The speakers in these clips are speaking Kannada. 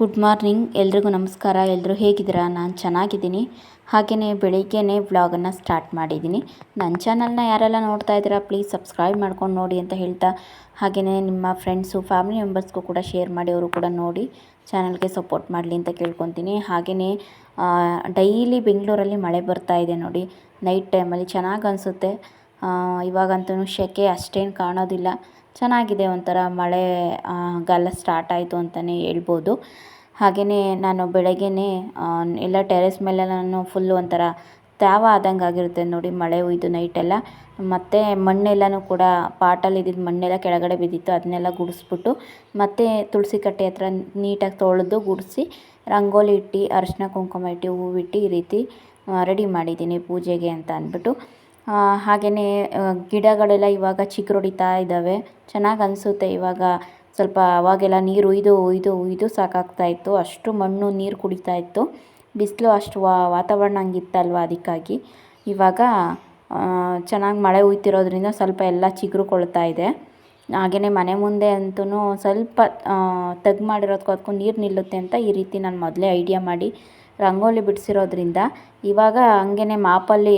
ಗುಡ್ ಮಾರ್ನಿಂಗ್ ಎಲ್ರಿಗೂ ನಮಸ್ಕಾರ. ಎಲ್ಲರೂ ಹೇಗಿದ್ದೀರಾ? ನಾನು ಚೆನ್ನಾಗಿದ್ದೀನಿ. ಹಾಗೆಯೇ ಬೆಳಿಗ್ಗೆನೇ ವ್ಲಾಗನ್ನು ಸ್ಟಾರ್ಟ್ ಮಾಡಿದ್ದೀನಿ. ನನ್ನ ಚಾನಲ್ನ ಯಾರೆಲ್ಲ ನೋಡ್ತಾ ಇದ್ದೀರಾ ಪ್ಲೀಸ್ ಸಬ್ಸ್ಕ್ರೈಬ್ ಮಾಡ್ಕೊಂಡು ನೋಡಿ ಅಂತ ಹೇಳ್ತಾ, ಹಾಗೆಯೇ ನಿಮ್ಮ ಫ್ರೆಂಡ್ಸು ಫ್ಯಾಮಿಲಿ ಮೆಂಬರ್ಸ್ಗೂ ಕೂಡ ಶೇರ್ ಮಾಡಿ, ಅವರು ಕೂಡ ನೋಡಿ ಚಾನಲ್ಗೆ ಸಪೋರ್ಟ್ ಮಾಡಲಿ ಅಂತ ಕೇಳ್ಕೊತೀನಿ. ಹಾಗೆಯೇ ಡೈಲಿ ಬೆಂಗಳೂರಲ್ಲಿ ಮಳೆ ಬರ್ತಾ ಇದೆ ನೋಡಿ, ನೈಟ್ ಟೈಮಲ್ಲಿ ಚೆನ್ನಾಗಿ ಅನಿಸುತ್ತೆ. ಇವಾಗಂತೂ ಸೆಕೆ ಅಷ್ಟೇನು ಕಾಣೋದಿಲ್ಲ, ಚೆನ್ನಾಗಿದೆ. ಒಂಥರ ಮಳೆ ಗಾಲ ಸ್ಟಾರ್ಟ್ ಆಯಿತು ಅಂತಲೇ ಹೇಳ್ಬೋದು. ಹಾಗೆಯೇ ನಾನು ಬೆಳಗ್ಗೆನೇ ಎಲ್ಲ ಟೆರೆಸ್ ಮೇಲೆ ನಾನು ಫುಲ್ಲು ಒಂಥರ ತ್ಯಾವ ಆದಂಗೆ ಆಗಿರುತ್ತೆ ನೋಡಿ, ಮಳೆ ಹುಯ್ದು ನೈಟೆಲ್ಲ. ಮತ್ತು ಮಣ್ಣೆಲ್ಲನೂ ಕೂಡ ಪಾಟಲ್ಲಿ ಇದ್ದಿದ್ದು ಮಣ್ಣೆಲ್ಲ ಕೆಳಗಡೆ ಬಿದ್ದಿತ್ತು, ಅದನ್ನೆಲ್ಲ ಗುಡಿಸ್ಬಿಟ್ಟು ಮತ್ತು ತುಳಸಿ ಕಟ್ಟೆ ಹತ್ರ ನೀಟಾಗಿ ತೊಳೆದು ಗುಡಿಸಿ ರಂಗೋಲಿ ಇಟ್ಟು ಅರಿಶಿನ ಕುಂಕುಮ ಇಟ್ಟು ಹೂವಿಟ್ಟು ಈ ರೀತಿ ರೆಡಿ ಮಾಡಿದ್ದೀನಿ ಪೂಜೆಗೆ ಅಂತ ಅಂದ್ಬಿಟ್ಟು. ಹಾಗೆಯೇ ಗಿಡಗಳೆಲ್ಲ ಇವಾಗ ಚಿಗುರೊಡಿತಾ ಇದ್ದಾವೆ, ಚೆನ್ನಾಗಿ ಅನಿಸುತ್ತೆ. ಇವಾಗ ಸ್ವಲ್ಪ ಅವಾಗೆಲ್ಲ ನೀರು ಉಯ್ದು ಸಾಕಾಗ್ತಾಯಿತ್ತು, ಅಷ್ಟು ಮಣ್ಣು ನೀರು ಕುಡಿತಾ ಇತ್ತು. ಬಿಸಿಲು ಅಷ್ಟು ವಾತಾವರಣ ಹಂಗಿತ್ತಲ್ವ, ಅದಕ್ಕಾಗಿ ಇವಾಗ ಚೆನ್ನಾಗಿ ಮಳೆ ಹುಯ್ತಿರೋದ್ರಿಂದ ಸ್ವಲ್ಪ ಎಲ್ಲ ಚಿಗುರುಕೊಳ್ತಾ ಇದೆ. ಹಾಗೆಯೇ ಮನೆ ಮುಂದೆ ಅಂತೂ ಸ್ವಲ್ಪ ತಗ್ಗು ಮಾಡಿರೋದಕ್ಕೂ ಅದಕ್ಕೂ ನೀರು ನಿಲ್ಲುತ್ತೆ ಅಂತ ಈ ರೀತಿ ನಾನು ಮೊದಲೇ ಐಡಿಯಾ ಮಾಡಿ ರಂಗೋಲಿ ಬಿಡಿಸಿರೋದ್ರಿಂದ ಇವಾಗ ಹಂಗೇ ಮಾಪಲ್ಲಿ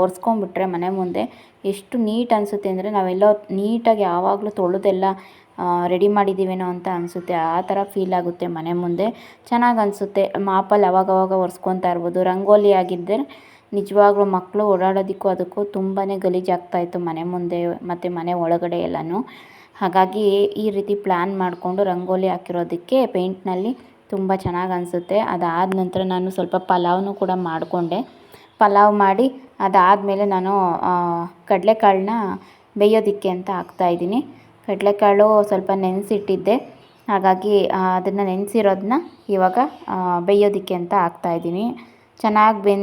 ಒರೆಸ್ಕೊಂಡ್ಬಿಟ್ರೆ ಮನೆ ಮುಂದೆ ಎಷ್ಟು ನೀಟ್ ಅನಿಸುತ್ತೆ ಅಂದರೆ, ನಾವೆಲ್ಲೋ ನೀಟಾಗಿ ಯಾವಾಗಲೂ ತೊಳೆದೆಲ್ಲ ರೆಡಿ ಮಾಡಿದ್ದೀವೇನೋ ಅಂತ ಅನಿಸುತ್ತೆ. ಆ ಥರ ಫೀಲ್ ಆಗುತ್ತೆ ಮನೆ ಮುಂದೆ, ಚೆನ್ನಾಗಿ ಅನಿಸುತ್ತೆ. ಮಾಪಲ್ಲಿ ಅವಾಗವಾಗ ಒರೆಸ್ಕೊತಾ ಇರ್ಬೋದು. ರಂಗೋಲಿ ಆಗಿದ್ದರೆ ನಿಜವಾಗ್ಲೂ ಮಕ್ಕಳು ಓಡಾಡೋದಕ್ಕೂ ಅದಕ್ಕೂ ತುಂಬಾ ಗಲೀಜಾಗ್ತಾಯಿತ್ತು ಮನೆ ಮುಂದೆ ಮತ್ತು ಮನೆ ಒಳಗಡೆ ಎಲ್ಲನೂ. ಹಾಗಾಗಿ ಈ ರೀತಿ ಪ್ಲ್ಯಾನ್ ಮಾಡಿಕೊಂಡು ರಂಗೋಲಿ ಹಾಕಿರೋದಕ್ಕೆ ಪೇಂಟ್ನಲ್ಲಿ ತುಂಬ ಚೆನ್ನಾಗಿ ಅನಿಸುತ್ತೆ. ಅದಾದ ನಂತರ ನಾನು ಸ್ವಲ್ಪ ಪಲಾವ್ನೂ ಕೂಡ ಮಾಡಿಕೊಂಡೆ. ಪಲಾವ್ ಮಾಡಿ ಅದಾದಮೇಲೆ ನಾನು ಕಡಲೆಕಾಳನ್ನ ಬೇಯೋದಕ್ಕೆ ಅಂತ ಹಾಕ್ತಾಯಿದ್ದೀನಿ. ಕಡಲೆಕಾಳು ಸ್ವಲ್ಪ ನೆನೆಸಿಟ್ಟಿದ್ದೆ, ಹಾಗಾಗಿ ಅದನ್ನು ನೆನೆಸಿರೋದನ್ನ ಇವಾಗ ಬೇಯೋದಕ್ಕೆ ಅಂತ ಹಾಕ್ತಾಯಿದ್ದೀನಿ. ಚೆನ್ನಾಗಿ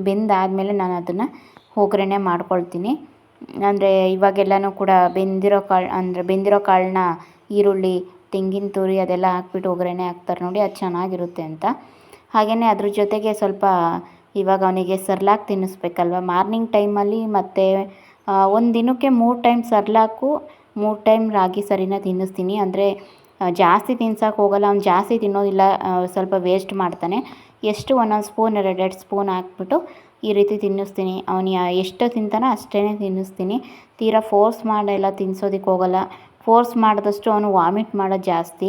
ಬೆಂದಾದಮೇಲೆ ನಾನು ಅದನ್ನು ಒಗ್ಗರಣೆ ಮಾಡ್ಕೊಳ್ತೀನಿ. ಅಂದರೆ ಇವಾಗೆಲ್ಲನೂ ಕೂಡ ಬೆಂದಿರೋ ಕಾಳನ್ನ ಈರುಳ್ಳಿ, ತೆಂಗಿನ ತುರಿ ಅದೆಲ್ಲ ಹಾಕ್ಬಿಟ್ಟು ಒಗ್ಗರಣೆ ಹಾಕ್ತಾರೆ ನೋಡಿ, ಅದು ಚೆನ್ನಾಗಿರುತ್ತೆ ಅಂತ. ಹಾಗೆಯೇ ಅದ್ರ ಜೊತೆಗೆ ಸ್ವಲ್ಪ ಇವಾಗ ಅವನಿಗೆ ಸರ್ಲಾಕ್ ತಿನ್ನಿಸ್ಬೇಕಲ್ವ ಮಾರ್ನಿಂಗ್ ಟೈಮಲ್ಲಿ. ಮತ್ತು ಒಂದು ದಿನಕ್ಕೆ 3 ಟೈಮ್ ಸರ್ಲಾಕು, 3 ಟೈಮ್ ರಾಗಿ ಸರಿನ ತಿನ್ನಿಸ್ತೀನಿ. ಅಂದರೆ ಜಾಸ್ತಿ ತಿನ್ಸೋಕೆ ಹೋಗಲ್ಲ, ಅವ್ನು ಜಾಸ್ತಿ ತಿನ್ನೋದಿಲ್ಲ, ಸ್ವಲ್ಪ ವೇಸ್ಟ್ ಮಾಡ್ತಾನೆ. ಎಷ್ಟು ಒಂದೊಂದು ಸ್ಪೂನ್ 2 ಸ್ಪೂನ್ ಹಾಕ್ಬಿಟ್ಟು ಈ ರೀತಿ ತಿನ್ನಿಸ್ತೀನಿ. ಅವನು ಎಷ್ಟು ತಿಂತಾನೋ ಅಷ್ಟೇ ತಿನ್ನಿಸ್ತೀನಿ. ತೀರಾ ಫೋರ್ಸ್ ಮಾಡೆಲ್ಲ ತಿನ್ನಿಸೋದಕ್ಕೆ ಹೋಗಲ್ಲ. ಫೋರ್ಸ್ ಮಾಡಿದಷ್ಟು ಅವನು ವಾಮಿಟ್ ಮಾಡೋದು ಜಾಸ್ತಿ,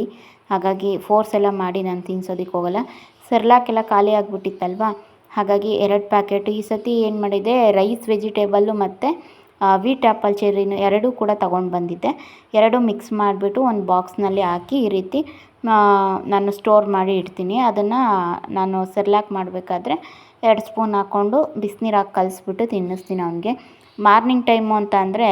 ಹಾಗಾಗಿ ಫೋರ್ಸ್ ಎಲ್ಲ ಮಾಡಿ ನಾನು ತಿನ್ನಿಸೋದಕ್ಕೆ ಹೋಗಲ್ಲ. ಸರ್ಲಾಕೆಲ್ಲ ಖಾಲಿ ಆಗಿಬಿಟ್ಟಿತ್ತಲ್ವ, ಹಾಗಾಗಿ 2 ಪ್ಯಾಕೆಟ್ ಈ ಸತಿ ಏನು ಮಾಡಿದೆ, ರೈಸ್ ವೆಜಿಟೇಬಲ್ಲು ಮತ್ತು ವೀಟ್ ಆ್ಯಪಲ್ ಚೆರ್ರಿನೂ ಎರಡೂ ಕೂಡ ತೊಗೊಂಡು ಬಂದಿದ್ದೆ. ಎರಡೂ ಮಿಕ್ಸ್ ಮಾಡಿಬಿಟ್ಟು ಒಂದು ಬಾಕ್ಸ್ನಲ್ಲಿ ಹಾಕಿ ಈ ರೀತಿ ನಾನು ಸ್ಟೋರ್ ಮಾಡಿ ಇಡ್ತೀನಿ. ಅದನ್ನು ನಾನು ಸರ್ಲಾಕ್ ಮಾಡಬೇಕಾದ್ರೆ 2 ಸ್ಪೂನ್ ಹಾಕ್ಕೊಂಡು ಬಿಸಿನೀರು ಹಾಕಿ ಕಲಿಸ್ಬಿಟ್ಟು ತಿನ್ನಿಸ್ತೀನಿ ಅವನಿಗೆ. ಮಾರ್ನಿಂಗ್ ಟೈಮು ಅಂತ ಅಂದರೆ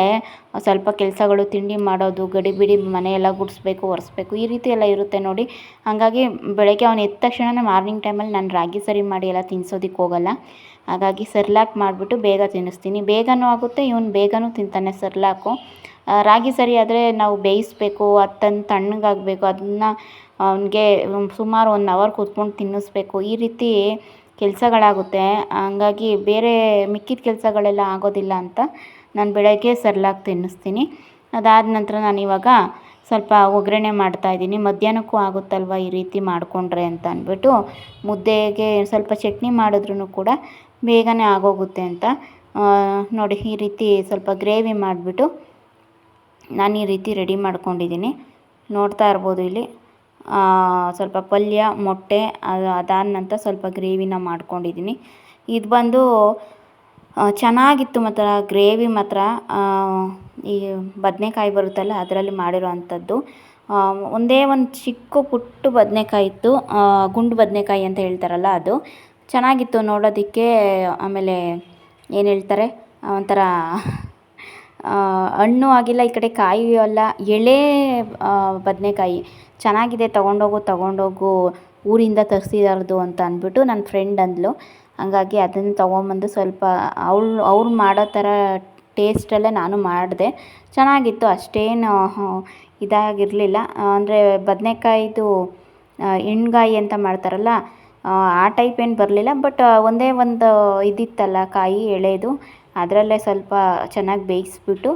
ಸ್ವಲ್ಪ ಕೆಲಸಗಳು, ತಿಂಡಿ ಮಾಡೋದು, ಗಡಿಬಿಡಿ ಮನೆಯೆಲ್ಲ ಗುಡಿಸ್ಬೇಕು, ಒರೆಸ್ಬೇಕು, ಈ ರೀತಿ ಎಲ್ಲ ಇರುತ್ತೆ ನೋಡಿ. ಹಾಗಾಗಿ ಬೆಳಗ್ಗೆ ಅವನು ಎದ್ದ ತಕ್ಷಣ ಮಾರ್ನಿಂಗ್ ಟೈಮಲ್ಲಿ ನಾನು ರಾಗಿ ಸರಿ ಮಾಡಿ ಎಲ್ಲ ತಿನ್ನಿಸೋದಕ್ಕೆ ಹೋಗಲ್ಲ. ಹಾಗಾಗಿ ಸರ್ಲಾಕ್ ಮಾಡಿಬಿಟ್ಟು ಬೇಗ ತಿನ್ನಿಸ್ತೀನಿ, ಬೇಗನೂ ಆಗುತ್ತೆ, ಇವನು ಬೇಗನೂ ತಿಂತಾನೆ ಸರ್ಲಾಕು. ರಾಗಿ ಸರಿ ಆದರೆ ನಾವು ಬೇಯಿಸ್ಬೇಕು, ಅದು ತಣ್ಣಗಾಗಬೇಕು, ಅದನ್ನು ಅವನಿಗೆ ಸುಮಾರು 1 ಅವರ್ ಕೂತ್ಕೊಂಡು ತಿನ್ನಿಸ್ಬೇಕು, ಈ ರೀತಿ ಕೆಲಸಗಳಾಗುತ್ತೆ. ಹಂಗಾಗಿ ಬೇರೆ ಮಿಕ್ಕಿದ ಕೆಲಸಗಳೆಲ್ಲ ಆಗೋದಿಲ್ಲ ಅಂತ ನಾನು ಬೆಳಗ್ಗೆ ಸರ್ಲಾಕ್ ತಿನ್ನಿಸ್ತೀನಿ. ಅದಾದ ನಂತರ ನಾನು ಇವಾಗ ಸ್ವಲ್ಪ ಒಗ್ಗರಣೆ ಮಾಡ್ತಾಯಿದ್ದೀನಿ. ಮಧ್ಯಾಹ್ನಕ್ಕೂ ಆಗುತ್ತಲ್ವ ಈ ರೀತಿ ಮಾಡಿಕೊಂಡ್ರೆ ಅಂತ ಅಂದ್ಬಿಟ್ಟು, ಮುದ್ದೆಗೆ ಸ್ವಲ್ಪ ಚಟ್ನಿ ಮಾಡಿದ್ರೂ ಕೂಡ ಬೇಗನೆ ಆಗೋಗುತ್ತೆ ಅಂತ ನೋಡಿ. ಈ ರೀತಿ ಸ್ವಲ್ಪ ಗ್ರೇವಿ ಮಾಡಿಬಿಟ್ಟು ನಾನು ಈ ರೀತಿ ರೆಡಿ ಮಾಡ್ಕೊಂಡಿದ್ದೀನಿ, ನೋಡ್ತಾ ಇರ್ಬೋದು ಇಲ್ಲಿ. ಸ್ವಲ್ಪ ಪಲ್ಯ, ಮೊಟ್ಟೆ, ಅದಾದ ನಂತರ ಸ್ವಲ್ಪ ಗ್ರೇವಿನ ಮಾಡ್ಕೊಂಡಿದ್ದೀನಿ. ಇದು ಬಂದು ಚೆನ್ನಾಗಿತ್ತು ಮಾತ್ರ ಗ್ರೇವಿ ಮಾತ್ರ. ಈ ಬದನೆಕಾಯಿ ಬರುತ್ತಲ್ಲ ಅದರಲ್ಲಿ ಮಾಡಿರೋ ಅಂಥದ್ದು. ಒಂದೇ ಒಂದು ಚಿಕ್ಕ ಪುಟ್ಟ ಬದನೆಕಾಯಿ ಇತ್ತು, ಗುಂಡು ಬದನೆಕಾಯಿ ಅಂತ ಹೇಳ್ತಾರಲ್ಲ ಅದು, ಚೆನ್ನಾಗಿತ್ತು ನೋಡೋದಕ್ಕೆ. ಆಮೇಲೆ ಏನು ಹೇಳ್ತಾರೆ, ಒಂಥರ ಹಣ್ಣು ಆಗಿಲ್ಲ, ಈ ಕಡೆ ಕಾಯಿ ಅಲ್ಲ, ಎಳೆ ಬದನೆಕಾಯಿ ಚೆನ್ನಾಗಿದೆ, ತಗೊಂಡೋಗು ಊರಿಂದ ತರಿಸಿರೋದು ಅಂತ ಅಂದ್ಬಿಟ್ಟು ನನ್ನ ಫ್ರೆಂಡ್ ಅಂದಳು. ಹಾಗಾಗಿ ಅದನ್ನು ತೊಗೊಂಬಂದು ಸ್ವಲ್ಪ ಅವ್ರು ಮಾಡೋ ಥರ ಟೇಸ್ಟಲ್ಲೇ ನಾನು ಮಾಡಿದೆ, ಚೆನ್ನಾಗಿತ್ತು. ಅಷ್ಟೇನು ಇದಾಗಿರಲಿಲ್ಲ, ಅಂದರೆ ಬದನೆಕಾಯಿದು ಎಣ್ಗಾಯಿ ಅಂತ ಮಾಡ್ತಾರಲ್ಲ ಆ ಟೈಪ್ ಏನು ಬರಲಿಲ್ಲ. ಬಟ್ ಒಂದೇ ಒಂದು ಇದಿತ್ತಲ್ಲ ಕಾಯಿ ಎಳೆದು, ಅದರಲ್ಲೇ ಸ್ವಲ್ಪ ಚೆನ್ನಾಗಿ ಬೇಯಿಸ್ಬಿಟ್ಟು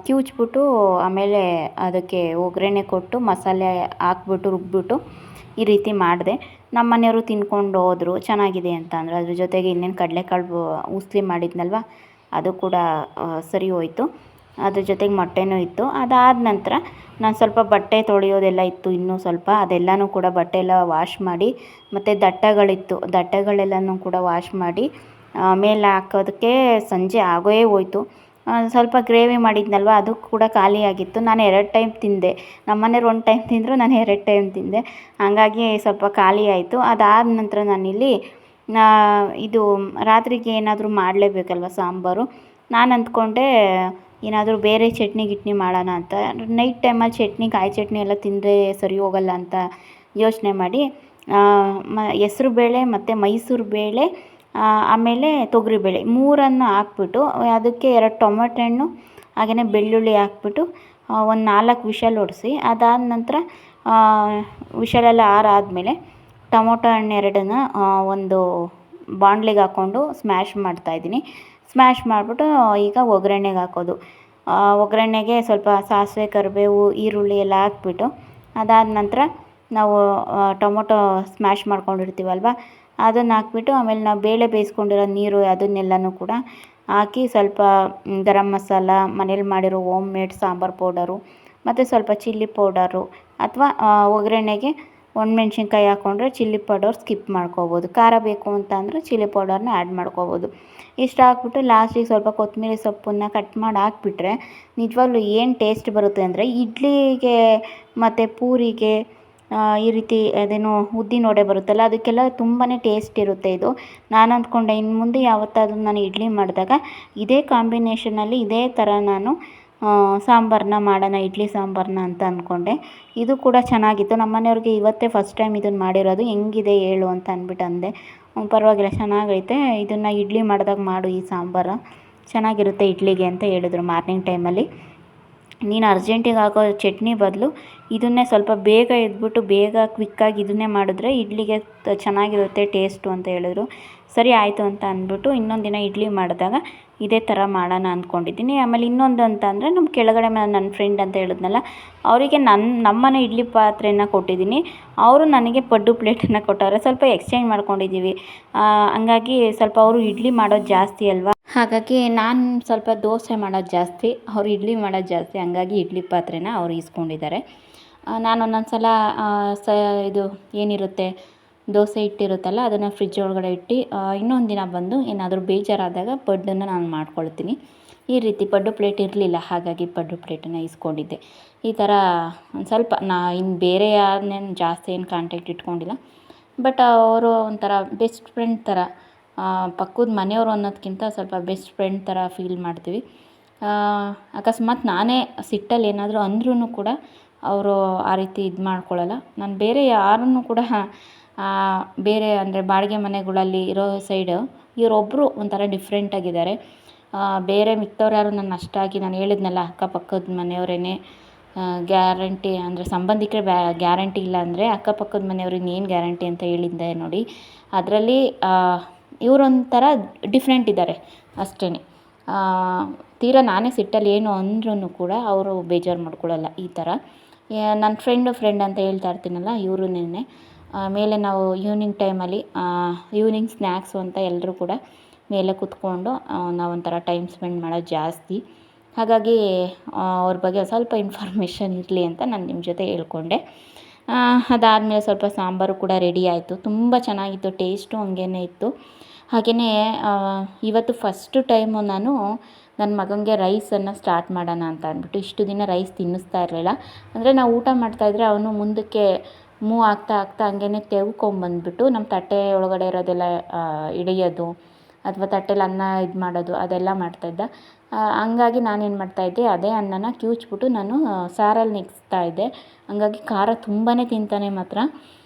ಕಿವುಚ್ಬಿಟ್ಟು ಆಮೇಲೆ ಅದಕ್ಕೆ ಒಗ್ಗರಣೆ ಕೊಟ್ಟು ಮಸಾಲೆ ಹಾಕ್ಬಿಟ್ಟು ರುಬ್ಬಿಬಿಟ್ಟು ಈ ರೀತಿ ಮಾಡಿದೆ. ನಮ್ಮ ಮನೆಯವರು ತಿಂದ್ಕೊಂಡು ಹೋದರು, ಚೆನ್ನಾಗಿದೆ ಅಂತ ಅಂದರು. ಅದ್ರ ಜೊತೆಗೆ ಇನ್ನೇನು ಕಡಲೆಕಾಳು ಉಸ್ಲಿ ಮಾಡಿದ್ನಲ್ವ, ಅದು ಕೂಡ ಸರಿ ಹೋಯಿತು. ಅದ್ರ ಜೊತೆಗೆ ಮೊಟ್ಟೆನೂ ಇತ್ತು. ಅದಾದ ನಂತರ ನಾನು ಸ್ವಲ್ಪ ಬಟ್ಟೆ ತೊಳೆಯೋದೆಲ್ಲ ಇತ್ತು ಇನ್ನೂ ಸ್ವಲ್ಪ, ಅದೆಲ್ಲನೂ ಕೂಡ ಬಟ್ಟೆ ಎಲ್ಲ ವಾಶ್ ಮಾಡಿ, ಮತ್ತು ದಟ್ಟಗಳೆಲ್ಲನೂ ಕೂಡ ವಾಶ್ ಮಾಡಿ ಮೇಲೆ ಹಾಕೋದಕ್ಕೆ ಸಂಜೆ ಆಗೇ ಹೋಯ್ತು. ಸ್ವಲ್ಪ ಗ್ರೇವಿ ಮಾಡಿದ್ನಲ್ವ, ಅದು ಕೂಡ ಖಾಲಿಯಾಗಿತ್ತು. ನಾನು 2 ಟೈಮ್ ತಿಂದೆ. ನಮ್ಮ ಮನೆಯವ್ರು 1 ಟೈಮ್ ತಿಂದರು, ನಾನು 2 ಟೈಮ್ ತಿಂದೆ. ಹಾಗಾಗಿ ಸ್ವಲ್ಪ ಖಾಲಿ ಆಯಿತು. ಅದಾದ ನಂತರ ನಾನಿಲ್ಲಿ ಇದು ರಾತ್ರಿಗೆ ಏನಾದರೂ ಮಾಡಲೇಬೇಕಲ್ವ ಸಾಂಬಾರು. ನಾನು ಅಂದ್ಕೊಂಡೆ ಏನಾದರೂ ಬೇರೆ ಚಟ್ನಿ ಗಿಟ್ನಿ ಮಾಡೋಣ ಅಂತ. ನೈಟ್ ಟೈಮಲ್ಲಿ ಚಟ್ನಿ, ಕಾಯಿ ಚಟ್ನಿ ಎಲ್ಲ ತಿಂದರೆ ಸರಿ ಹೋಗಲ್ಲ ಅಂತ ಯೋಚನೆ ಮಾಡಿ ಹೆಸ್ರು ಬೇಳೆ ಮತ್ತು ಮೈಸೂರು ಬೇಳೆ ಆಮೇಲೆ ತೊಗರಿಬೇಳೆ 3 ಹಾಕ್ಬಿಟ್ಟು ಅದಕ್ಕೆ 2 ಟೊಮೆಟೊ ಹಣ್ಣು ಹಾಗೆಯೇ ಬೆಳ್ಳುಳ್ಳಿ ಹಾಕ್ಬಿಟ್ಟು ಒಂದು 4 ವಿಷಲ್ ಹೊಡೆಸಿ, ಅದಾದ ನಂತರ ವಿಷಲೆಲ್ಲ ಆರಾದಮೇಲೆ ಟೊಮೊಟೊ ಹಣ್ಣು 2ನ್ನ ಒಂದು ಬಾಣಲಿಗೆ ಹಾಕ್ಕೊಂಡು ಸ್ಮ್ಯಾಶ್ ಮಾಡ್ತಾಯಿದ್ದೀನಿ. ಸ್ಮ್ಯಾಶ್ ಮಾಡಿಬಿಟ್ಟು ಈಗ ಒಗ್ಗರಣೆಗೆ ಹಾಕೋದು. ಒಗ್ಗರಣೆಗೆ ಸ್ವಲ್ಪ ಸಾಸಿವೆ, ಕರಿಬೇವು, ಈರುಳ್ಳಿ ಎಲ್ಲ ಹಾಕ್ಬಿಟ್ಟು, ಅದಾದ ನಂತರ ನಾವು ಟೊಮೊಟೊ ಸ್ಮ್ಯಾಶ್ ಮಾಡ್ಕೊಂಡಿರ್ತೀವಲ್ವ ಅದನ್ನು ಹಾಕ್ಬಿಟ್ಟು, ಆಮೇಲೆ ನಾವು ಬೇಳೆ ಬೇಯಿಸ್ಕೊಂಡಿರೋ ನೀರು ಅದನ್ನೆಲ್ಲನೂ ಕೂಡ ಹಾಕಿ, ಸ್ವಲ್ಪ ಗರಂ ಮಸಾಲ, ಮನೇಲಿ ಮಾಡಿರೋ ಹೋಮ್ ಮೇಡ್ ಸಾಂಬಾರು ಪೌಡರು, ಮತ್ತು ಸ್ವಲ್ಪ ಚಿಲ್ಲಿ ಪೌಡರು, ಅಥವಾ ಒಗ್ಗರಣೆಗೆ ಒಣಮೆಣ್ಸಿನ್ಕಾಯಿ ಹಾಕ್ಕೊಂಡ್ರೆ ಚಿಲ್ಲಿ ಪೌಡರ್ ಸ್ಕಿಪ್ ಮಾಡ್ಕೋಬೋದು. ಖಾರ ಬೇಕು ಅಂತ ಅಂದರೆ ಚಿಲ್ಲಿ ಪೌಡರ್ನ ಆ್ಯಡ್ ಮಾಡ್ಕೋಬೋದು. ಇಷ್ಟು ಹಾಕ್ಬಿಟ್ಟು ಲಾಸ್ಟಿಗೆ ಸ್ವಲ್ಪ ಕೊತ್ತಂಬರಿ ಸೊಪ್ಪನ್ನು ಕಟ್ ಮಾಡಿ ಹಾಕ್ಬಿಟ್ರೆ ನಿಜವಾಗ್ಲೂ ಏನು ಟೇಸ್ಟ್ ಬರುತ್ತೆ ಅಂದರೆ, ಇಡ್ಲಿಗೆ ಮತ್ತು ಪೂರಿಗೆ ಈ ರೀತಿ ಅದೇನೋ ಉದ್ದಿನ ವಡೆ ಬರುತ್ತಲ್ಲ, ಅದಕ್ಕೆಲ್ಲ ತುಂಬಾ ಟೇಸ್ಟ್ ಇರುತ್ತೆ ಇದು. ನಾನು ಅಂದ್ಕೊಂಡೆ ಇನ್ನು ಮುಂದೆ ಯಾವತ್ತಾದರೂ ನಾನು ಇಡ್ಲಿ ಮಾಡಿದಾಗ ಇದೇ ಕಾಂಬಿನೇಷನಲ್ಲಿ ಇದೇ ಥರ ನಾನು ಸಾಂಬಾರನ್ನ ಮಾಡೋಣ, ಇಡ್ಲಿ ಸಾಂಬಾರನ್ನ ಅಂತ ಅಂದ್ಕೊಂಡೆ. ಇದು ಕೂಡ ಚೆನ್ನಾಗಿತ್ತು. ನಮ್ಮ ಮನೆಯವ್ರಿಗೆ ಇವತ್ತೇ ಫಸ್ಟ್ ಟೈಮ್ ಇದನ್ನು ಮಾಡಿರೋದು, ಹೆಂಗಿದೆ ಹೇಳು ಅಂತ ಅಂದ್ಬಿಟ್ಟು ಅಂದೆ. ಪರವಾಗಿಲ್ಲ ಚೆನ್ನಾಗೈತೆ, ಇದನ್ನು ಇಡ್ಲಿ ಮಾಡಿದಾಗ ಮಾಡು ಈ ಸಾಂಬಾರು, ಚೆನ್ನಾಗಿರುತ್ತೆ ಇಡ್ಲಿಗೆ ಅಂತ ಹೇಳಿದ್ರು ಮಾರ್ನಿಂಗ್ ಟೈಮಲ್ಲಿ. ನೀನು ಅರ್ಜೆಂಟಿಗೆ ಹಾಕೋ ಚಟ್ನಿ ಬದಲು ಇದನ್ನೇ ಸ್ವಲ್ಪ ಬೇಗ ಎದ್ಬಿಟ್ಟು ಬೇಗ ಕ್ವಿಕ್ಕಾಗಿ ಇದನ್ನೇ ಮಾಡಿದ್ರೆ ಇಡ್ಲಿಗೆ ಚೆನ್ನಾಗಿರುತ್ತೆ ಟೇಸ್ಟು ಅಂತ ಹೇಳಿದ್ರು. ಸರಿ ಆಯಿತು ಅಂತ ಅಂದ್ಬಿಟ್ಟು ಇನ್ನೊಂದು ದಿನ ಇಡ್ಲಿ ಮಾಡಿದಾಗ ಇದೇ ಥರ ಮಾಡೋಣ ಅಂದ್ಕೊಂಡಿದ್ದೀನಿ. ಆಮೇಲೆ ಇನ್ನೊಂದು ಅಂತ ಅಂದರೆ ನಮ್ಮ ಕೆಳಗಡೆ ನನ್ನ ಫ್ರೆಂಡ್ ಅಂತ ಹೇಳಿದ್ನಲ್ಲ, ಅವರಿಗೆ ನಮ್ಮನೆ ಇಡ್ಲಿ ಪಾತ್ರೆನ ಕೊಟ್ಟಿದ್ದೀನಿ, ಅವರು ನನಗೆ ಪಡ್ಡು ಪ್ಲೇಟನ್ನು ಕೊಟ್ಟವ್ರೆ. ಸ್ವಲ್ಪ ಎಕ್ಸ್ಚೇಂಜ್ ಮಾಡ್ಕೊಂಡಿದ್ದೀವಿ. ಹಂಗಾಗಿ ಸ್ವಲ್ಪ ಅವರು ಇಡ್ಲಿ ಮಾಡೋದು ಜಾಸ್ತಿ ಅಲ್ವಾ, ಹಾಗಾಗಿ ನಾನು ಸ್ವಲ್ಪ ದೋಸೆ ಮಾಡೋದು ಜಾಸ್ತಿ, ಅವ್ರು ಇಡ್ಲಿ ಮಾಡೋದು ಜಾಸ್ತಿ. ಹಂಗಾಗಿ ಇಡ್ಲಿ ಪಾತ್ರೆನ ಅವ್ರು ಇಸ್ಕೊಂಡಿದ್ದಾರೆ. ನಾನು ಒಂದೊಂದು ಸಲ ಇದು ಏನಿರುತ್ತೆ ದೋಸೆ ಹಿಟ್ಟಿರುತ್ತಲ್ಲ, ಅದನ್ನು ಫ್ರಿಜ್ ಒಳಗಡೆ ಇಟ್ಟು ಇನ್ನೊಂದು ದಿನ ಬಂದು ಏನಾದರೂ ಬೇಜಾರಾದಾಗ ಪಡ್ಡನ್ನು ನಾನು ಮಾಡ್ಕೊಳ್ತೀನಿ. ಈ ರೀತಿ ಪಡ್ಡು ಪ್ಲೇಟ್ ಇರಲಿಲ್ಲ, ಹಾಗಾಗಿ ಪಡ್ಡು ಪ್ಲೇಟನ್ನು ಇಸ್ಕೊಂಡಿದ್ದೆ. ಈ ಥರ ಒಂದು ಸ್ವಲ್ಪ ಇನ್ನು ಬೇರೆ ಯಾರನ್ನೇನು ಜಾಸ್ತಿ ಏನು ಕಾಂಟ್ಯಾಕ್ಟ್ ಇಟ್ಕೊಂಡಿಲ್ಲ. ಬಟ್ ಅವರು ಒಂಥರ ಬೆಸ್ಟ್ ಫ್ರೆಂಡ್ ಥರ, ಪಕ್ಕದ ಮನೆಯವರು ಅನ್ನೋದಕ್ಕಿಂತ ಸ್ವಲ್ಪ ಬೆಸ್ಟ್ ಫ್ರೆಂಡ್ ಥರ ಫೀಲ್ ಮಾಡ್ತೀವಿ. ಅಕಸ್ಮಾತ್ ನಾನೇ ಸಿಟ್ಟಲ್ಲಿ ಏನಾದರೂ ಅಂದ್ರೂ ಕೂಡ ಅವರು ಆ ರೀತಿ ಇದು ಮಾಡ್ಕೊಳ್ಳಲ್ಲ. ನಾನು ಬೇರೆ ಯಾರನ್ನು ಕೂಡ ಬೇರೆ ಅಂದರೆ ಬಾಡಿಗೆ ಮನೆಗಳಲ್ಲಿ ಇರೋ ಸೈಡು ಇವರೊಬ್ಬರು ಒಂಥರ ಡಿಫ್ರೆಂಟಾಗಿದ್ದಾರೆ. ಬೇರೆ ಮಿಕ್ಕವ್ರು ಯಾರು ನನ್ನ ಅಷ್ಟಾಗಿ, ನಾನು ಹೇಳಿದ್ನಲ್ಲ ಅಕ್ಕಪಕ್ಕದ ಮನೆಯವರೇ ಗ್ಯಾರಂಟಿ ಅಂದರೆ ಸಂಬಂಧಿಕರೇ ಗ್ಯಾರಂಟಿ ಇಲ್ಲ ಅಂದರೆ ಅಕ್ಕಪಕ್ಕದ ಮನೆಯವ್ರಿಗೆ ಏನು ಗ್ಯಾರಂಟಿ ಅಂತ ಹೇಳಿದ್ದೆ ನೋಡಿ. ಅದರಲ್ಲಿ ಇವರೊಂಥರ ಡಿಫ್ರೆಂಟ್ ಇದ್ದಾರೆ ಅಷ್ಟೇ. ತೀರಾ ನಾನೇ ಸಿಟ್ಟಲ್ಲಿ ಏನು ಅಂದ್ರೂ ಕೂಡ ಅವರು ಬೇಜಾರು ಮಾಡ್ಕೊಳ್ಳಲ್ಲ. ಈ ಥರ ನನ್ನ ಫ್ರೆಂಡ್ ಅಂತ ಹೇಳ್ತಾ ಇರ್ತೀನಲ್ಲ, ಇವ್ರನ್ನೇ ಮೇಲೆ ನಾವು ಈವ್ನಿಂಗ್ ಟೈಮಲ್ಲಿ ಈವ್ನಿಂಗ್ ಸ್ನ್ಯಾಕ್ಸು ಅಂತ ಎಲ್ಲರೂ ಕೂಡ ಮೇಲೆ ಕೂತ್ಕೊಂಡು ನಾವೊಂಥರ ಟೈಮ್ ಸ್ಪೆಂಡ್ ಮಾಡೋದು ಜಾಸ್ತಿ. ಹಾಗಾಗಿ ಅವ್ರ ಬಗ್ಗೆ ಸ್ವಲ್ಪ ಇನ್ಫಾರ್ಮೇಷನ್ ಇರಲಿ ಅಂತ ನಾನು ನಿಮ್ಮ ಜೊತೆ ಹೇಳ್ಕೊಂಡೆ. ಅದಾದಮೇಲೆ ಸ್ವಲ್ಪ ಸಾಂಬಾರು ಕೂಡ ರೆಡಿ ಆಯಿತು. ತುಂಬ ಚೆನ್ನಾಗಿತ್ತು, ಟೇಸ್ಟು ಹಂಗೇ ಇತ್ತು. ಹಾಗೆಯೇ ಇವತ್ತು ಫಸ್ಟು ಟೈಮು ನಾನು ನನ್ನ ಮಗನಿಗೆ ರೈಸನ್ನು ಸ್ಟಾರ್ಟ್ ಮಾಡೋಣ ಅಂತ ಅಂದ್ಬಿಟ್ಟು, ಇಷ್ಟು ದಿನ ರೈಸ್ ತಿನ್ನಿಸ್ತಾ ಇರಲಿಲ್ಲ. ಅಂದರೆ ನಾವು ಊಟ ಮಾಡ್ತಾಯಿದ್ರೆ ಅವನು ಮುಂದಕ್ಕೆ ಮೂವ್ ಆಗ್ತಾ ಹಂಗೇ ತೆವ್ಕೊಂಬಂದ್ಬಿಟ್ಟು ನಮ್ಮ ತಟ್ಟೆ ಒಳಗಡೆ ಇರೋದೆಲ್ಲ ಹಿಡಿಯೋದು, ಅಥವಾ ತಟ್ಟೆಲಿ ಅನ್ನ ಇದು ಮಾಡೋದು ಅದೆಲ್ಲ ಮಾಡ್ತಾಯಿದ್ದ. ಹಂಗಾಗಿ ನಾನೇನು ಮಾಡ್ತಾಯಿದ್ದೆ, ಅದೇ ಅನ್ನನ ಕಿವುಚ್ಬಿಟ್ಟು ನಾನು ಸಾರಲ್ಲಿ ನೆಗ್ಸ್ತಾಯಿದ್ದೆ. ಹಂಗಾಗಿ ಖಾರ ತುಂಬಾ ತಿಂತಾನೆ ಮಾತ್ರ.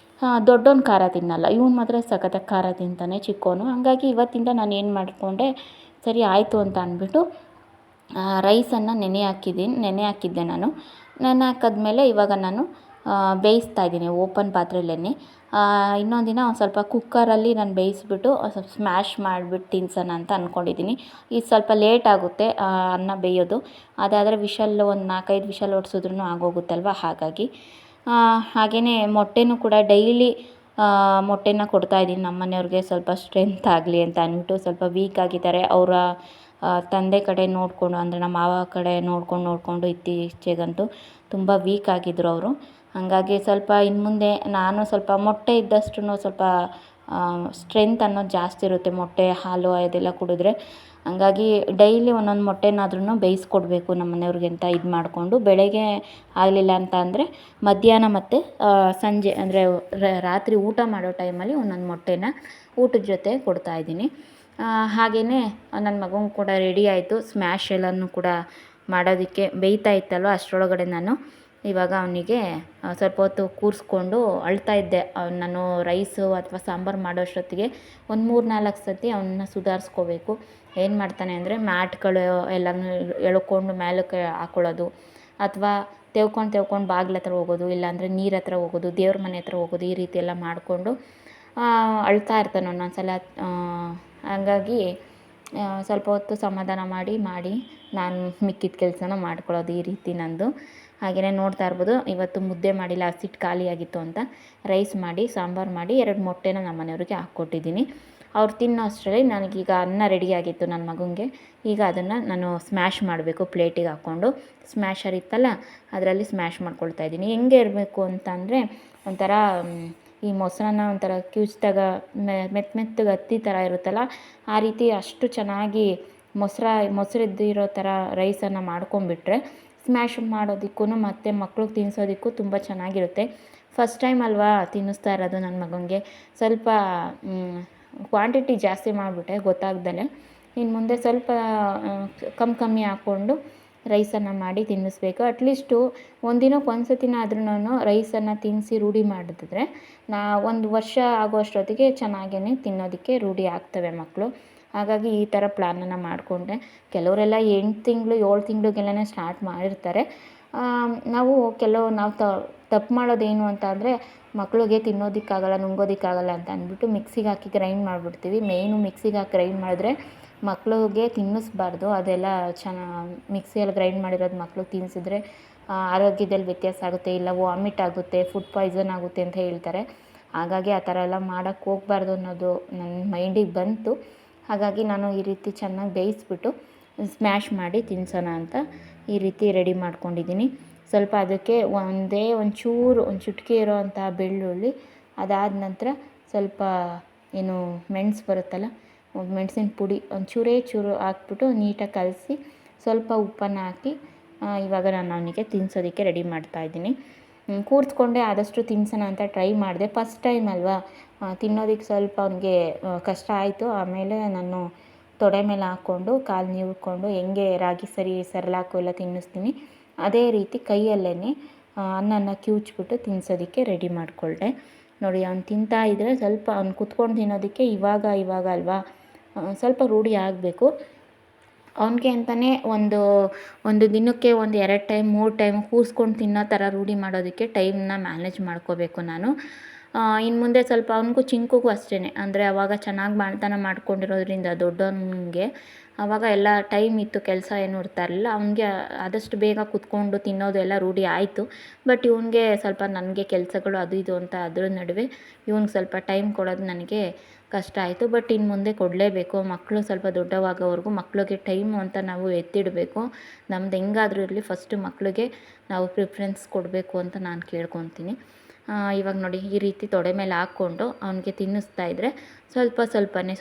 ದೊಡ್ಡವನು ಖಾರ ತಿನ್ನಲ್ಲ, ಇವನು ಮಾತ್ರ ಸಖತ್ತಾಗಿ ಖಾರ ತಿಂತಾನೆ ಚಿಕ್ಕವನು. ಹಂಗಾಗಿ ಇವತ್ತಿಂದ ನಾನು ಏನು ಮಾಡಿಕೊಂಡೆ, ಸರಿ ಆಯಿತು ಅಂತ ಅಂದ್ಬಿಟ್ಟು ರೈಸನ್ನು ನೆನೆ ಹಾಕಿದ್ದೆ ನಾನು. ನೆನೆ ಹಾಕಿದ್ಮೇಲೆ ಇವಾಗ ನಾನು ಬೇಯಿಸ್ತಾ ಇದ್ದೀನಿ ಓಪನ್ ಪಾತ್ರೆಯಲ್ಲೇ. ಇನ್ನೊಂದು ದಿನ ಒಂದು ಸ್ವಲ್ಪ ಕುಕ್ಕರಲ್ಲಿ ನಾನು ಬೇಯಿಸ್ಬಿಟ್ಟು ಸ್ವಲ್ಪ ಸ್ಮ್ಯಾಶ್ ಮಾಡಿಬಿಟ್ಟು ತಿನ್ಸೋಣ ಅಂತ ಅಂದ್ಕೊಂಡಿದ್ದೀನಿ. ಇದು ಸ್ವಲ್ಪ ಲೇಟ್ ಆಗುತ್ತೆ ಅನ್ನ ಬೇಯೋದು. ಅದಾದರೆ ವಿಷಲ್ ಒಂದು 4-5 ವಿಷಲ್ ಹೊಡ್ಸಿದ್ರೂ ಆಗೋಗುತ್ತಲ್ವ, ಹಾಗಾಗಿ. ಹಾಗೆಯೇ ಮೊಟ್ಟೆನೂ ಕೂಡ ಡೈಲಿ ಮೊಟ್ಟೆನ ಕೊಡ್ತಾಯಿದ್ದೀನಿ ನಮ್ಮ ಮನೆಯವ್ರಿಗೆ, ಸ್ವಲ್ಪ ಸ್ಟ್ರೆಂತ್ ಆಗಲಿ ಅಂತ ಅಂದ್ಬಿಟ್ಟು. ಸ್ವಲ್ಪ ವೀಕ್ ಆಗಿದ್ದಾರೆ ಅವರ ತಂದೆ ಕಡೆ ನೋಡಿಕೊಂಡು, ಅಂದರೆ ನಮ್ಮ ಮಾವ ಕಡೆ ನೋಡಿಕೊಂಡು ಇತ್ತೀಚೆಗಂತೂ ತುಂಬ ವೀಕ್ ಆಗಿದ್ದರು ಅವರು. ಹಾಗಾಗಿ ಸ್ವಲ್ಪ ಇನ್ನು ಮುಂದೆ ನಾನು ಸ್ವಲ್ಪ ಮೊಟ್ಟೆ ಇದ್ದಷ್ಟು ಸ್ವಲ್ಪ ಸ್ಟ್ರೆಂತ್ ಅನ್ನೋದು ಜಾಸ್ತಿ ಇರುತ್ತೆ ಮೊಟ್ಟೆ, ಹಾಲು ಅದೆಲ್ಲ ಕುಡಿದ್ರೆ. ಹಂಗಾಗಿ ಡೈಲಿ ಒಂದೊಂದು ಮೊಟ್ಟೆನಾದ್ರೂ ಬೇಯಿಸ್ಕೊಡ್ಬೇಕು ನಮ್ಮ ಮನೆಯವ್ರಿಗೆ ಅಂತ ಇದು ಮಾಡಿಕೊಂಡು, ಬೆಳಗ್ಗೆ ಆಗಲಿಲ್ಲ ಅಂತ ಅಂದರೆ ಮಧ್ಯಾಹ್ನ ಮತ್ತು ಸಂಜೆ ಅಂದರೆ ರಾತ್ರಿ ಊಟ ಮಾಡೋ ಟೈಮಲ್ಲಿ ಒಂದೊಂದು ಮೊಟ್ಟೆನ ಊಟದ ಜೊತೆ ಕೊಡ್ತಾಯಿದ್ದೀನಿ. ಹಾಗೆಯೇ ನನ್ನ ಮಗನಿಗೆ ಕೂಡ ರೆಡಿ ಆಯಿತು. ಸ್ಮ್ಯಾಶ್ ಎಲ್ಲನೂ ಕೂಡ ಮಾಡೋದಕ್ಕೆ ಬೇಯ್ತಾ ಇತ್ತಲ್ವ, ಅಷ್ಟರೊಳಗಡೆ ನಾನು ಇವಾಗ ಅವನಿಗೆ ಸ್ವಲ್ಪ ಹೊತ್ತು ಕೂರಿಸ್ಕೊಂಡು ಅಳ್ತಾ ಇದ್ದೆ. ನಾನು ರೈಸು ಅಥವಾ ಸಾಂಬಾರು ಮಾಡೋ ಅಷ್ಟೊತ್ತಿಗೆ ಒಂದು 3-4 ಸತಿ ಅವನ್ನ ಸುಧಾರಿಸ್ಕೋಬೇಕು. ಏನು ಮಾಡ್ತಾನೆ ಅಂದರೆ ಮ್ಯಾಟ್ಗಳು ಎಲ್ಲನೂ ಎಳ್ಕೊಂಡು ಮೇಲಕ್ಕೆ ಹಾಕ್ಕೊಳ್ಳೋದು, ಅಥವಾ ತೆವ್ಕೊಂಡು ಬಾಗ್ಲ ಹತ್ರ ಹೋಗೋದು, ಇಲ್ಲಾಂದರೆ ನೀರು ಹತ್ರ ಹೋಗೋದು, ದೇವ್ರ ಮನೆ ಹತ್ರ ಹೋಗೋದು, ಈ ರೀತಿ ಎಲ್ಲ ಮಾಡಿಕೊಂಡು ಅಳ್ತಾ ಇರ್ತಾನೆ ಒಂದೊಂದು ಸಲ. ಹಾಗಾಗಿ ಸ್ವಲ್ಪ ಹೊತ್ತು ಸಮಾಧಾನ ಮಾಡಿ ನಾನು ಮಿಕ್ಕಿದ ಕೆಲಸನ ಮಾಡ್ಕೊಳ್ಳೋದು, ಈ ರೀತಿ ನಂದು. ಹಾಗೆಯೇ ನೋಡ್ತಾ ಇರ್ಬೋದು, ಇವತ್ತು ಮುದ್ದೆ ಮಾಡಿಲ್ಲ, ಹಸಿಟ್ಟು ಖಾಲಿಯಾಗಿತ್ತು ಅಂತ ರೈಸ್ ಮಾಡಿ ಸಾಂಬಾರು ಮಾಡಿ 2 ಮೊಟ್ಟೆನ ನಮ್ಮ ಮನೆಯವ್ರಿಗೆ ಹಾಕ್ಕೊಟ್ಟಿದ್ದೀನಿ. ಅವ್ರು ತಿನ್ನೋ ಅಷ್ಟರಲ್ಲಿ ನನಗೀಗ ಅನ್ನ ರೆಡಿಯಾಗಿತ್ತು ನನ್ನ ಮಗನಿಗೆ. ಈಗ ಅದನ್ನು ನಾನು ಸ್ಮ್ಯಾಶ್ ಮಾಡಬೇಕು ಪ್ಲೇಟಿಗೆ ಹಾಕ್ಕೊಂಡು. ಸ್ಮ್ಯಾಶರ್ ಇತ್ತಲ್ಲ, ಅದರಲ್ಲಿ ಸ್ಮ್ಯಾಶ್ ಮಾಡ್ಕೊಳ್ತಾ ಇದ್ದೀನಿ. ಹೆಂಗೆ ಇರಬೇಕು ಅಂತಂದರೆ ಒಂಥರ ಈ ಮೊಸರನ್ನ ಒಂಥರ ಕಿವುಚ್ದಾಗ ಮೆತ್ತಗೆ ಹತ್ತಿ ಥರ ಇರುತ್ತಲ್ಲ, ಆ ರೀತಿ ಅಷ್ಟು ಚೆನ್ನಾಗಿ ಮೊಸರಿದ್ದಿರೋ ಥರ ರೈಸನ್ನು ಮಾಡ್ಕೊಂಬಿಟ್ರೆ ಸ್ಮ್ಯಾಶ್ ಮಾಡೋದಕ್ಕೂ ಮತ್ತು ಮಕ್ಳಿಗೆ ತಿನ್ನಿಸೋದಕ್ಕೂ ತುಂಬ ಚೆನ್ನಾಗಿರುತ್ತೆ. ಫಸ್ಟ್ ಟೈಮ್ ಅಲ್ವಾ ತಿನ್ನಿಸ್ತಾ ಇರೋದು ನನ್ನ ಮಗನಿಗೆ. ಸ್ವಲ್ಪ ಕ್ವಾಂಟಿಟಿ ಜಾಸ್ತಿ ಮಾಡಿಬಿಟ್ಟೆ ಗೊತ್ತಾಗ್ದಲೇ. ಇನ್ನು ಮುಂದೆ ಸ್ವಲ್ಪ ಕಮ್ಮಿ ಹಾಕ್ಕೊಂಡು ರೈಸನ್ನು ಮಾಡಿ ತಿನ್ನಿಸ್ಬೇಕು. ಅಟ್ಲೀಸ್ಟು ಒಂದಿನಕ್ಕೆ ಒಂದು ಸತಿನಾದ್ರೂ ರೈಸನ್ನು ತಿನ್ನಿಸಿ ರೂಢಿ ಮಾಡಿದ್ರೆ 1 ವರ್ಷ ಆಗೋ ಅಷ್ಟೊತ್ತಿಗೆ ಚೆನ್ನಾಗೇ ತಿನ್ನೋದಕ್ಕೆ ರೂಢಿ ಆಗ್ತವೆ ಮಕ್ಕಳು. ಹಾಗಾಗಿ ಈ ಥರ ಪ್ಲ್ಯಾನನ್ನು ಮಾಡಿಕೊಂಡೆ. ಕೆಲವರೆಲ್ಲ 8 ತಿಂಗಳು 7 ತಿಂಗಳಿಗೆಲ್ಲನೇ ಸ್ಟಾರ್ಟ್ ಮಾಡಿರ್ತಾರೆ. ನಾವು ತಪ್ಪು ಮಾಡೋದೇನು ಅಂತ ಅಂದರೆ ಮಕ್ಕಳಿಗೆ ತಿನ್ನೋದಕ್ಕಾಗಲ್ಲ, ನುಂಗೋದಕ್ಕಾಗಲ್ಲ ಅಂತ ಅಂದ್ಬಿಟ್ಟು ಮಿಕ್ಸಿಗೆ ಹಾಕಿ ಗ್ರೈಂಡ್ ಮಾಡಿಬಿಡ್ತೀವಿ. ಮೇಯ್ನು ಮಿಕ್ಸಿಗೆ ಹಾಕಿ ಗ್ರೈಂಡ್ ಮಾಡಿದ್ರೆ ಮಕ್ಕಳಿಗೆ ತಿನ್ನಿಸ್ಬಾರ್ದು. ಅದೆಲ್ಲ ಮಿಕ್ಸಿಯಲ್ಲಿ ಗ್ರೈಂಡ್ ಮಾಡಿರೋದು ಮಕ್ಳಿಗೆ ತಿನ್ನಿಸಿದ್ರೆ ಆರೋಗ್ಯದಲ್ಲಿ ವ್ಯತ್ಯಾಸ ಆಗುತ್ತೆ, ಇಲ್ಲ ವಾಮಿಟ್ ಆಗುತ್ತೆ, ಫುಡ್ ಪಾಯ್ಸನ್ ಆಗುತ್ತೆ ಅಂತ ಹೇಳ್ತಾರೆ. ಹಾಗಾಗಿ ಆ ಥರ ಎಲ್ಲ ಮಾಡೋಕ್ಕೆ ಹೋಗಬಾರ್ದು ಅನ್ನೋದು ನನ್ನ ಮೈಂಡಿಗೆ ಬಂತು. ಹಾಗಾಗಿ ನಾನು ಈ ರೀತಿ ಚೆನ್ನಾಗಿ ಬೇಯಿಸ್ಬಿಟ್ಟು ಸ್ಮ್ಯಾಶ್ ಮಾಡಿ ತಿನ್ನಿಸೋಣ ಅಂತ ಈ ರೀತಿ ರೆಡಿ ಮಾಡ್ಕೊಂಡಿದ್ದೀನಿ. ಸ್ವಲ್ಪ ಅದಕ್ಕೆ ಒಂದು ಚುಟ್ಕಿ ಇರೋವಂಥ ಬೆಳ್ಳುಳ್ಳಿ, ಅದಾದ ನಂತರ ಸ್ವಲ್ಪ ಮೆಣಸು ಬರುತ್ತಲ್ಲ, ಮೆಣಸಿನ ಪುಡಿ ಚೂರು ಹಾಕ್ಬಿಟ್ಟು ನೀಟಾಗಿ ಕಲಸಿ ಸ್ವಲ್ಪ ಉಪ್ಪನ್ನು ಹಾಕಿ ಇವಾಗ ನಾನು ಅವನಿಗೆ ತಿನ್ನಿಸೋದಕ್ಕೆ ರೆಡಿ ಮಾಡ್ತಾಯಿದ್ದೀನಿ. ಕೂರಿಸ್ಕೊಂಡೆ ಆದಷ್ಟು ತಿನ್ನಿಸೋಣ ಅಂತ ಟ್ರೈ ಮಾಡಿದೆ. ಫಸ್ಟ್ ಟೈಮ್ ಅಲ್ವಾ, ತಿನ್ನೋದಕ್ಕೆ ಸ್ವಲ್ಪ ಅವನಿಗೆ ಕಷ್ಟ ಆಯಿತು. ಆಮೇಲೆ ನಾನು ತೊಡೆ ಮೇಲೆ ಹಾಕ್ಕೊಂಡು ಕಾಲು ನೀವ್ಕೊಂಡು ಹೆಂಗೆ ರಾಗಿ ಸೆರ್ಲಾಕು ಎಲ್ಲ ತಿನ್ನಿಸ್ತೀನಿ ಅದೇ ರೀತಿ ಕೈಯಲ್ಲೇ ಅನ್ನನ ಕಿವುಚ್ಬಿಟ್ಟು ತಿನ್ನಿಸೋದಕ್ಕೆ ರೆಡಿ ಮಾಡಿಕೊಂಡೆ. ನೋಡಿ, ಅವ್ನು ತಿಂತಾ ಇದ್ದರೆ ಸ್ವಲ್ಪ ಅವ್ನು ಕುತ್ಕೊಂಡು ತಿನ್ನೋದಕ್ಕೆ ಇವಾಗ ಅಲ್ವಾ ಸ್ವಲ್ಪ ರೂಢಿ ಆಗಬೇಕು. ಅವನಿಗೆ ಅಂತಲೇ ಒಂದು ದಿನಕ್ಕೆ 1-2 ಟೈಮ್ 3 ಟೈಮ್ ಕೂರಿಸ್ಕೊಂಡು ತಿನ್ನೋ ಥರ ರೂಢಿ ಮಾಡೋದಕ್ಕೆ ಟೈಮ್ನ ಮ್ಯಾನೇಜ್ ಮಾಡ್ಕೋಬೇಕು ನಾನು. ಇನ್ನು ಮುಂದೆ ಸ್ವಲ್ಪ ಅವನಿಗೂ ಚಿಂಕುಗೂ ಅಷ್ಟೇ, ಅಂದರೆ ಆವಾಗ ಚೆನ್ನಾಗಿ ಬಾಣತನ ಮಾಡ್ಕೊಂಡಿರೋದ್ರಿಂದ ದೊಡ್ಡವನಿಗೆ ಆವಾಗ ಎಲ್ಲ ಟೈಮ್ ಇತ್ತು, ಕೆಲಸ ಏನು ಇರ್ತಾ ಇರಲಿಲ್ಲ. ಅವನಿಗೆ ಆದಷ್ಟು ಬೇಗ ಕುತ್ಕೊಂಡು ತಿನ್ನೋದು ಎಲ್ಲ ರೂಢಿ ಆಯಿತು. ಬಟ್ ಇವನಿಗೆ ಸ್ವಲ್ಪ ನನಗೆ ಕೆಲಸಗಳು ಅದು ಇದು ಅಂತ ಅದ್ರ ನಡುವೆ ಇವ್ನಿಗೆ ಸ್ವಲ್ಪ ಟೈಮ್ ಕೊಡೋದು ನನಗೆ ಕಷ್ಟ ಆಯಿತು. ಬಟ್ ಇನ್ನು ಮುಂದೆ ಕೊಡಲೇಬೇಕು. ಮಕ್ಕಳು ಸ್ವಲ್ಪ ದೊಡ್ಡವಾಗೋವರೆಗೂ ಮಕ್ಕಳಿಗೆ ಟೈಮು ಅಂತ ನಾವು ಎತ್ತಿಡಬೇಕು. ನಮ್ದು ಹೆಂಗಾದರೂ ಇರಲಿ ಫಸ್ಟು ಮಕ್ಕಳಿಗೆ ನಾವು ಪ್ರಿಫರೆನ್ಸ್ ಕೊಡಬೇಕು ಅಂತ ನಾನು ಕೇಳ್ಕೊತೀನಿ. ಇವಾಗ ನೋಡಿ, ಈ ರೀತಿ ತೊಡೆ ಮೇಲೆ ಹಾಕ್ಕೊಂಡು ಅವನಿಗೆ ತಿನ್ನಿಸ್ತಾ ಇದ್ದರೆ ಸ್ವಲ್ಪನೇ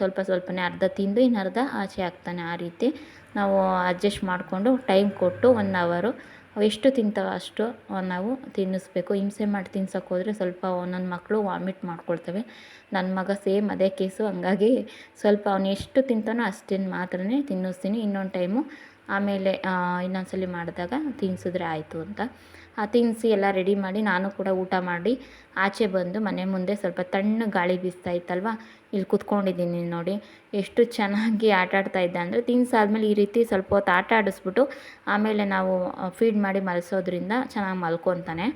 ಅರ್ಧ ತಿಂದು ಇನ್ನು ಅರ್ಧ ಆಚೆ ಹಾಕ್ತಾನೆ. ಆ ರೀತಿ ನಾವು ಅಡ್ಜಸ್ಟ್ ಮಾಡಿಕೊಂಡು ಟೈಮ್ ಕೊಟ್ಟು 1 ಅವರು ಎಷ್ಟು ತಿಂತಾವೆ ಅಷ್ಟು ನಾವು ತಿನ್ನಿಸ್ಬೇಕು. ಹಿಂಸೆ ಮಾಡಿ ತಿನ್ಸೋಕೆ ಹೋದರೆ ಸ್ವಲ್ಪ ಒಂದೊಂದು ಮಕ್ಕಳು ವಾಮಿಟ್ ಮಾಡ್ಕೊಳ್ತವೆ. ನನ್ನ ಮಗ ಸೇಮ್ ಅದೇ ಕೇಸು. ಹಂಗಾಗಿ ಸ್ವಲ್ಪ ಅವನು ಎಷ್ಟು ತಿಂತಾನೋ ಅಷ್ಟನ್ನು ಮಾತ್ರನೇ ತಿನ್ನಿಸ್ತೀನಿ. ಇನ್ನೊಂದು ಟೈಮು ಆಮೇಲೆ ಇನ್ನೊಂದ್ಸಲಿ ಮಾಡಿದಾಗ ತಿನ್ನಿಸಿದ್ರೆ ಆಯಿತು ಅಂತ ತಿನ್ನಿಸಿ ಎಲ್ಲ ರೆಡಿ ಮಾಡಿ ನಾನು ಕೂಡ ಊಟ ಮಾಡಿ ಆಚೆ ಬಂದು ಮನೆ ಮುಂದೆ ಸ್ವಲ್ಪ ತಣ್ಣಗೆ ಗಾಳಿ ಬೀಸ್ತಾ ಇತ್ತಲ್ವ, ಇಲ್ಲಿ ಕುತ್ಕೊಂಡಿದ್ದೀನಿ ನೋಡಿ. ಎಷ್ಟು ಚೆನ್ನಾಗಿ ಆಟ ಆಡ್ತಾ ಇದ್ದ ಅಂದರೆ ತಿನ್ನಿಸಾದ್ಮೇಲೆ ಈ ರೀತಿ ಸ್ವಲ್ಪ ಹೊತ್ತು ಆಟ ಆಡಿಸ್ಬಿಟ್ಟು ಆಮೇಲೆ ನಾವು ಫೀಡ್ ಮಾಡಿ ಮಲಗಿಸೋದ್ರಿಂದ ಚೆನ್ನಾಗಿ ಮಲ್ಕೊತಾನೆ.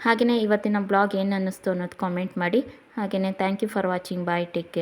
ಹಾಗೆಯೇ ಇವತ್ತಿನ ಬ್ಲಾಗ್ ಏನು ಅನ್ನಿಸ್ತು ಅನ್ನೋದು ಕಾಮೆಂಟ್ ಮಾಡಿ. ಹಾಗೆಯೇ thank you for watching. Bye, take care.